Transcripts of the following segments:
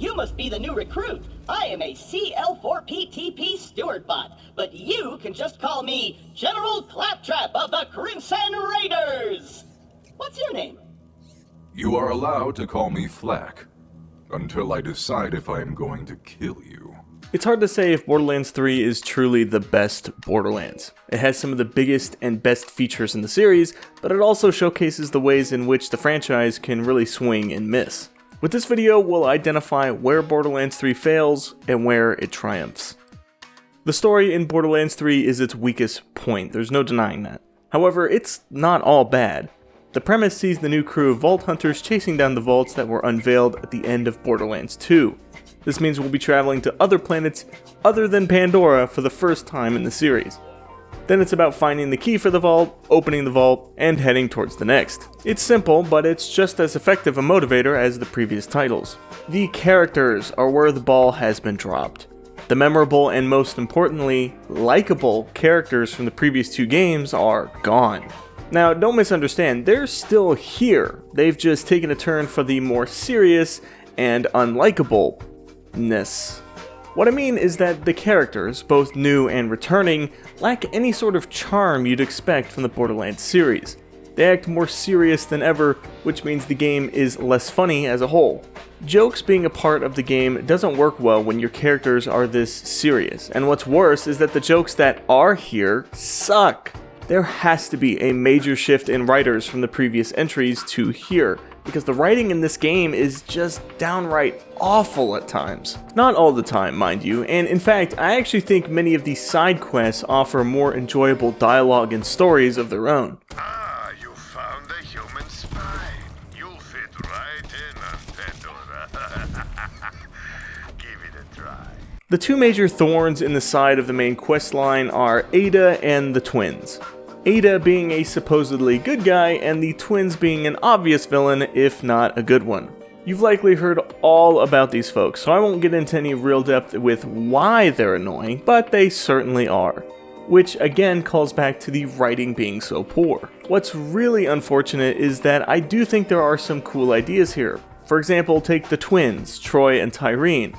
you must be the new recruit. I am a CL4PTP steward bot, but you can just call me General Claptrap of the Crimson Raiders. What's your name? You are allowed to call me Flack, until I decide if I am going to kill you. It's hard to say if Borderlands 3 is truly the best Borderlands. It has some of the biggest and best features in the series, but it also showcases the ways in which the franchise can really swing and miss. With this video, we'll identify where Borderlands 3 fails and where it triumphs. The story in Borderlands 3 is its weakest point, there's no denying that. However, it's not all bad. The premise sees the new crew of Vault Hunters chasing down the vaults that were unveiled at the end of Borderlands 2. This means we'll be traveling to other planets other than Pandora for the first time in the series. Then it's about finding the key for the vault, opening the vault, and heading towards the next. It's simple, but it's just as effective a motivator as the previous titles. The characters are where the ball has been dropped. The memorable and most importantly, likable characters from the previous two games are gone. Now, don't misunderstand, they're still here. They've just taken a turn for the more serious and unlikableness. What I mean is that the characters, both new and returning, lack any sort of charm you'd expect from the Borderlands series. They act more serious than ever, which means the game is less funny as a whole. Jokes being a part of the game doesn't work well when your characters are this serious, and what's worse is that the jokes that are here suck. There has to be a major shift in writers from the previous entries to here, because the writing in this game is just downright awful at times. Not all the time, mind you, and in fact, I actually think many of these side quests offer more enjoyable dialogue and stories of their own. Ah, you found a human spy. You'll fit right in on Pandora. Give it a try. The two major thorns in the side of the main quest line are Ada and the twins. Ada being a supposedly good guy, and the twins being an obvious villain, if not a good one. You've likely heard all about these folks, so I won't get into any real depth with why they're annoying, but they certainly are. Which again calls back to the writing being so poor. What's really unfortunate is that I do think there are some cool ideas here. For example, take the twins, Troy and Tyreen.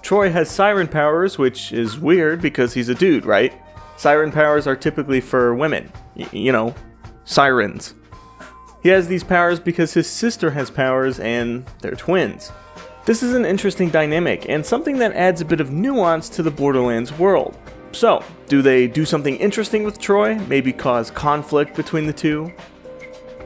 Troy has siren powers, which is weird because he's a dude, right? Siren powers are typically for women. You know, sirens. He has these powers because his sister has powers and they're twins. This is an interesting dynamic and something that adds a bit of nuance to the Borderlands world. So, do they do something interesting with Troy? Maybe cause conflict between the two?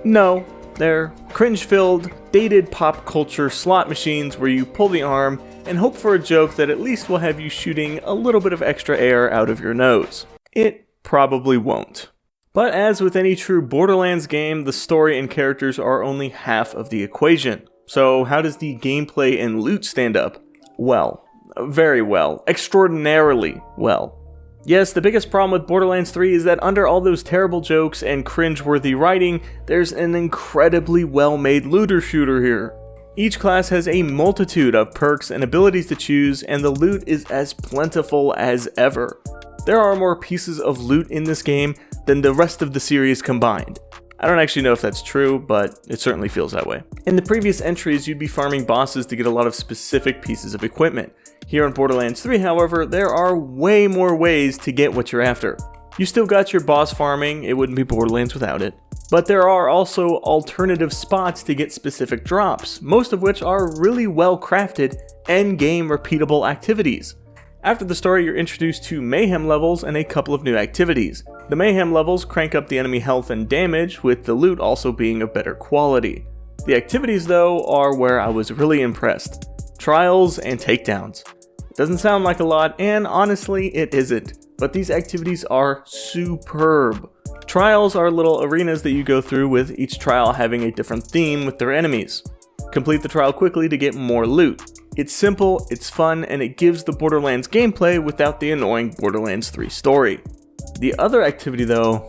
No, they're cringe-filled, dated pop culture slot machines where you pull the arm and hope for a joke that at least will have you shooting a little bit of extra air out of your nose. It probably won't. But as with any true Borderlands game, the story and characters are only half of the equation. So how does the gameplay and loot stand up? Well, very well, extraordinarily well. Yes, the biggest problem with Borderlands 3 is that under all those terrible jokes and cringe-worthy writing, there's an incredibly well-made looter shooter here. Each class has a multitude of perks and abilities to choose, and the loot is as plentiful as ever. There are more pieces of loot in this game than the rest of the series combined. I don't actually know if that's true, but it certainly feels that way. In the previous entries, you'd be farming bosses to get a lot of specific pieces of equipment. Here in Borderlands 3, however, there are way more ways to get what you're after. You still got your boss farming, it wouldn't be Borderlands without it. But there are also alternative spots to get specific drops, most of which are really well crafted, endgame repeatable activities. After the story, you're introduced to mayhem levels and a couple of new activities. The mayhem levels crank up the enemy health and damage, with the loot also being of better quality. The activities, though, are where I was really impressed. Trials and takedowns. It doesn't sound like a lot, and honestly, it isn't. But these activities are superb. Trials are little arenas that you go through, with each trial having a different theme with their enemies. Complete the trial quickly to get more loot. It's simple, it's fun, and it gives the Borderlands gameplay without the annoying Borderlands 3 story. The other activity though,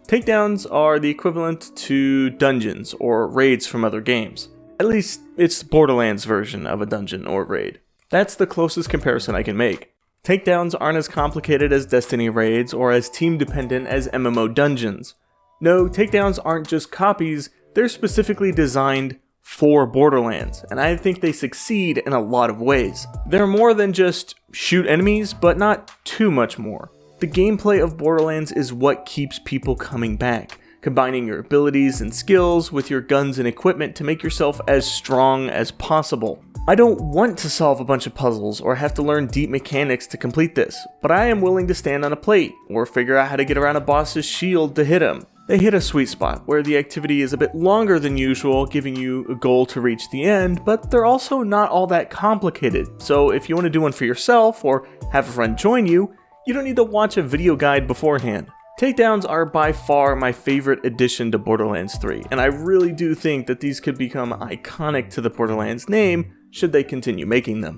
takedowns are the equivalent to dungeons or raids from other games. At least, it's Borderlands' version of a dungeon or raid. That's the closest comparison I can make. Takedowns aren't as complicated as Destiny raids or as team-dependent as MMO dungeons. No, takedowns aren't just copies, they're specifically designed for Borderlands, and I think they succeed in a lot of ways. They're more than just shoot enemies, but not too much more. The gameplay of Borderlands is what keeps people coming back, combining your abilities and skills with your guns and equipment to make yourself as strong as possible. I don't want to solve a bunch of puzzles or have to learn deep mechanics to complete this, but I am willing to stand on a plate or figure out how to get around a boss's shield to hit him. They hit a sweet spot where the activity is a bit longer than usual, giving you a goal to reach the end, but they're also not all that complicated. So if you want to do one for yourself or have a friend join you, you don't need to watch a video guide beforehand. Takedowns are by far my favorite addition to Borderlands 3, and I really do think that these could become iconic to the Borderlands name should they continue making them.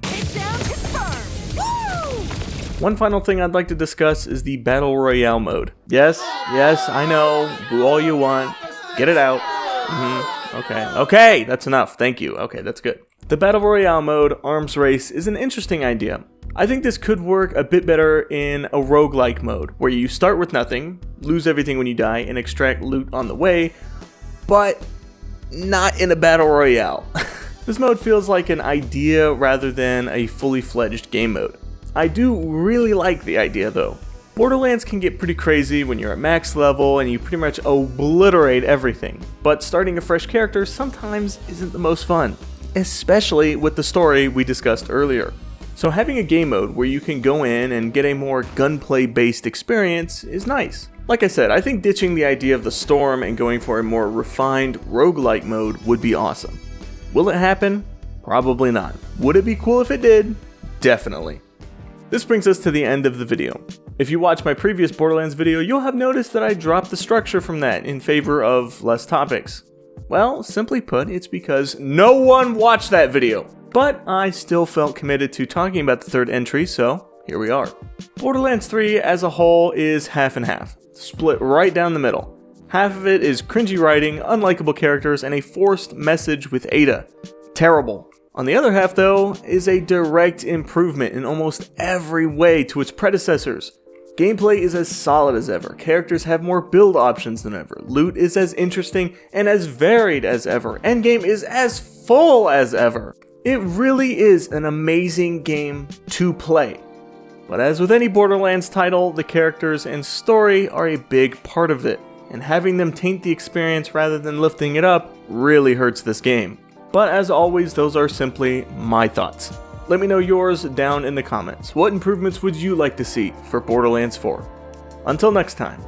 One final thing I'd like to discuss is the Battle Royale mode. Yes, I know, boo all you want, get it out. Okay, that's enough, thank you, okay, that's good. The Battle Royale mode, Arms Race, is an interesting idea. I think this could work a bit better in a roguelike mode, where you start with nothing, lose everything when you die, and extract loot on the way, but not in a Battle Royale. This mode feels like an idea rather than a fully fledged game mode. I do really like the idea though. Borderlands can get pretty crazy when you're at max level and you pretty much obliterate everything, but starting a fresh character sometimes isn't the most fun, especially with the story we discussed earlier. So having a game mode where you can go in and get a more gunplay based experience is nice. Like I said, I think ditching the idea of the storm and going for a more refined roguelike mode would be awesome. Will it happen? Probably not. Would it be cool if it did? Definitely. This brings us to the end of the video. If you watched my previous Borderlands video, you'll have noticed that I dropped the structure from that in favor of less topics. Well, simply put, it's because no one watched that video. But I still felt committed to talking about the third entry, so here we are. Borderlands 3 as a whole is half and half, split right down the middle. Half of it is cringy writing, unlikable characters, and a forced message with Ada. Terrible. On the other half, though, is a direct improvement in almost every way to its predecessors. Gameplay is as solid as ever, characters have more build options than ever, loot is as interesting and as varied as ever, Endgame is as full as ever. It really is an amazing game to play. But as with any Borderlands title, the characters and story are a big part of it, and having them taint the experience rather than lifting it up really hurts this game. But as always, those are simply my thoughts. Let me know yours down in the comments. What improvements would you like to see for Borderlands 4? Until next time.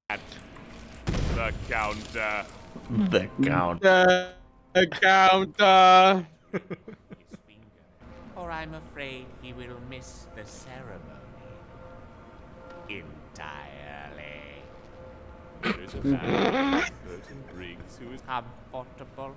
The counter. The count. The counter. Or I'm afraid he will miss the ceremony entirely. There's a man, Burton Briggs, who is Comfortable.